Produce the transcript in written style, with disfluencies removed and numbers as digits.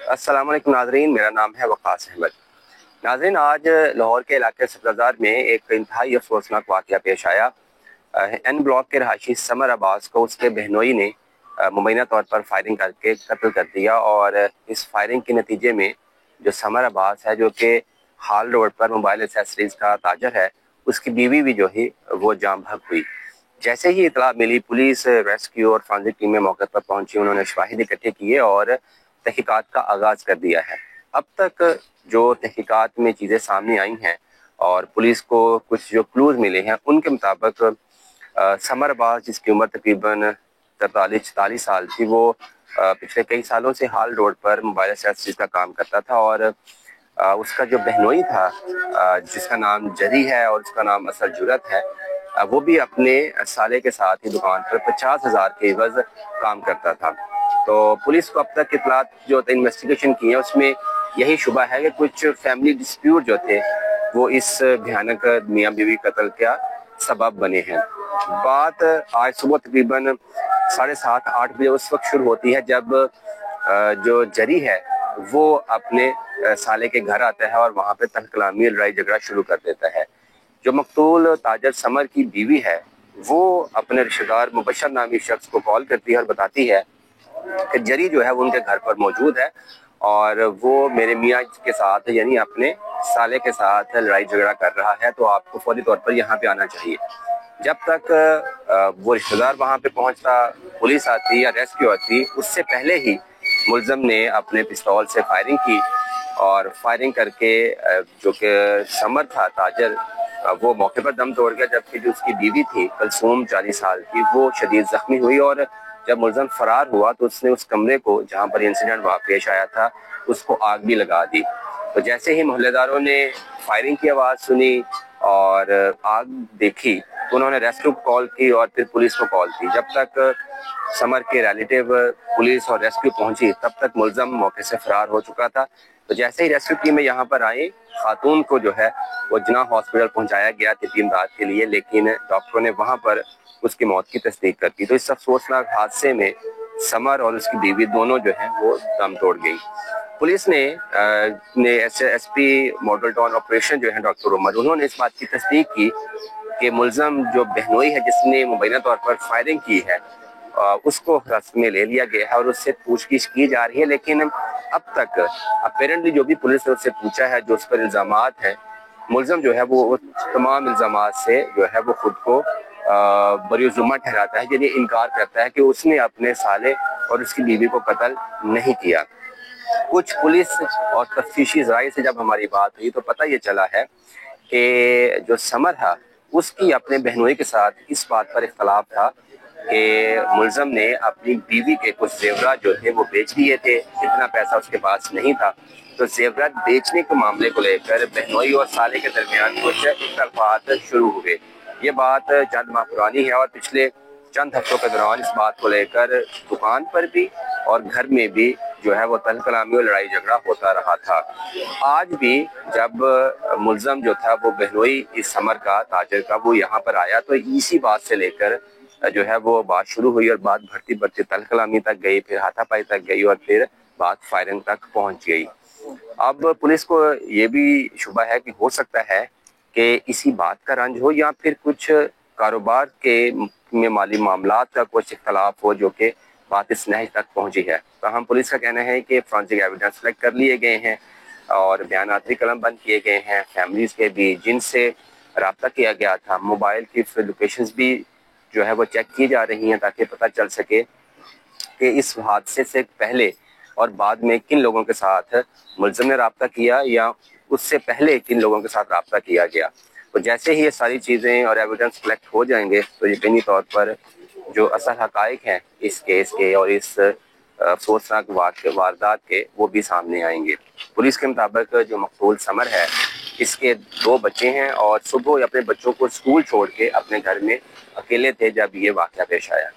अस्सलाम वालेकुम नाज़रीन, मेरा नाम है वक़ास अहमद। नाज़रीन, आज लाहौर के इलाके सब्ज़ाज़ार में एक इंतहाई अफसोसनाक वाक़या पेश आया। एन ब्लॉक के रहायशी समर अब्बास को उसके बहनोई ने मुबैना तौर पर फायरिंग करके कत्ल कर दिया। और इस फायरिंग के नतीजे में जो समर अब्बास है, जो कि हाल रोड पर मोबाइल एसेसरीज़ का ताजर है, उसकी बीवी भी जो है वो जाम बहक हुई। जैसे ही इतला मिली, पुलिस, रेस्क्यू और फॉरेंसिक टीमें मौके पर पहुंची। उन्होंने शवाहिद इकट्ठे किए और तहकीकात का आगाज कर दिया है। अब तक जो तहकीकात में चीज़ें सामने आई हैं और पुलिस को कुछ जो क्लूज मिले हैं, उनके मुताबिक समर अब्बास, जिसकी उम्र तकरीबन 43-44 साल थी, वो पिछले कई सालों से हाल रोड पर मोबाइल एक्सेसरीज का काम करता था। और उसका जो बहनोई था, जिसका नाम जरी है और उसका नाम असल जुरत है, वो भी अपने साले के साथ ही दुकान पर 50,000 के एवज काम करता था। तो पुलिस को अब तक इतलात जो इन्वेस्टिगेशन की है, उसमें यही शुबा है कि कुछ फैमिली डिस्प्यूट जो थे वो इस भयानक मियाँ बीवी कत्ल का सबब बने हैं। बात आज सुबह तकरीबन 7:30-8 बजे उस वक्त शुरू होती है जब जो जरी है वो अपने साले के घर आता है और वहाँ पे तहकलामी लड़ाई झगड़ा शुरू कर देता है। जो मकतूल ताजर समर की बीवी है, वो अपने रिश्तेदार मुबशर नामी शख्स को कॉल करती है और बताती है कि जरी जो है वो उनके घर पर मौजूद है और वो मेरे मियाँ के साथ, यानी अपने साले के साथ लड़ाई झगड़ा कर रहा है, तो आपको फौरी तौर पर यहाँ पे आना चाहिए। जब तक वो रिश्तेदार वहाँ पे पहुँचता, पुलिस आती या रेस्क्यू आती, उससे पहले ही मुलजम ने अपने पिस्तौल से फायरिंग की। और फायरिंग करके जो कि समर था ताजर, वो मौके पर दम तोड़ गया, जबकि जो उसकी बीवी थी कलसूम 40 साल की, वो शदीद जख्मी हुई। और जब मुलजम फरार हुआ तो उसने उस कमरे को जहाँ पर इंसिडेंट वहाँ पेश आया था, उसको आग भी लगा दी। तो जैसे ही मोहल्लेदारों ने फायरिंग की आवाज़ सुनी और आग देखी, तो उन्होंने रेस्क्यू कॉल की और फिर पुलिस को कॉल की। जब तक समर के रिलेटिव, पुलिस और रेस्क्यू पहुंची, तब तक मुलजम मौके से फरार हो चुका था। तो जैसे ही रेस्क्यू टीमें यहाँ पर आई, खातून को जो है वो जिना हॉस्पिटल पहुंचाया गया तिब्बी इमदाद के लिए, लेकिन डॉक्टरों ने वहाँ पर उसकी मौत की तस्दीक कर दी। तो इस अफसोसनाक हादसे में समर और उसकी बीवी दोनों जो है वो दम तोड़ गई। पुलिस ने एसपी मॉडल टाउन ऑपरेशन जो है डॉक्टर उमर, उन्होंने इस बात की तस्दीक की कि मुलजम जो बहनोई है जिसने मुबैना तौर पर फायरिंग की है, उसको हिरासत में ले लिया गया है और उससे पूछगिछ की जा रही है। लेकिन अब तक अपेरेंटली जो भी पुलिस ने उससे पूछा है, जो उस पर इल्जामात हैं, मुलजम जो है वो तमाम इल्जामात से जो है वो खुद को बरीजुम्मा ठहराता है, यानी इनकार करता है कि उसने अपने साले और उसकी बीवी को कत्ल नहीं किया। कुछ पुलिस और तफ्तीशी ज़राए से जब हमारी बात हुई तो पता ये चला है कि जो समर था उसकी अपने बहनोई के साथ इस बात पर इख्तलाफ था कि मुलजम ने अपनी बीवी के कुछ जेवरात जो थे वो बेच दिए थे, इतना पैसा उसके पास नहीं था। तो जेवरात बेचने के मामले को लेकर बहनोई और साले के दरमियान कुछ इख्तलाफात शुरू हुए। ये बात चंद माह पुरानी है और पिछले चंद हफ्तों के दौरान इस बात को लेकर दुकान पर भी और घर में भी जो है वो तल कलामी और लड़ाई झगड़ा होता रहा था। आज भी जब मुलजम जो था वो बहनोई इस समर का ताजर का वो यहाँ पर आया, तो इसी बात से लेकर जो है वो बात शुरू हुई और बात बढ़ती बढ़ती तल कलामी तक गई, फिर हाथापाई तक गई और फिर बात फायरिंग तक पहुंच गई। अब पुलिस को ये भी शुबा है कि हो सकता है कि इसी बात का रंज हो या फिर कुछ कारोबार के में माली मामलात का कुछ इख्तलाफ हो, जो कि बात इस नहज तक पहुंची है। तो हम पुलिस का कहना है कि फॉरेंसिक एविडेंस कलेक्ट कर लिए गए हैं और बयानात भी कलम बंद किए गए हैं। फैमिलीज के भी जिनसे रब्ता किया गया था, मोबाइल की लोकेशंस भी जो है वो चेक की जा रही हैं, ताकि पता चल सके कि इस हादसे से पहले और बाद में किन लोगों के साथ मुलजिम ने रब्ता किया या उससे पहले किन लोगों के साथ रब्ता किया गया। तो जैसे ही ये सारी चीज़ें और एविडेंस कलेक्ट हो जाएंगे तो यकीनी तौर पर जो असल हकाइक हैं इस केस के और इस अफसोसनाक वारदात के, वो भी सामने आएंगे। पुलिस के मुताबिक जो मकतूल समर है, इसके 2 बच्चे हैं और सुबह अपने बच्चों को स्कूल छोड़ के अपने घर में अकेले थे जब ये वाक़या पेश आया।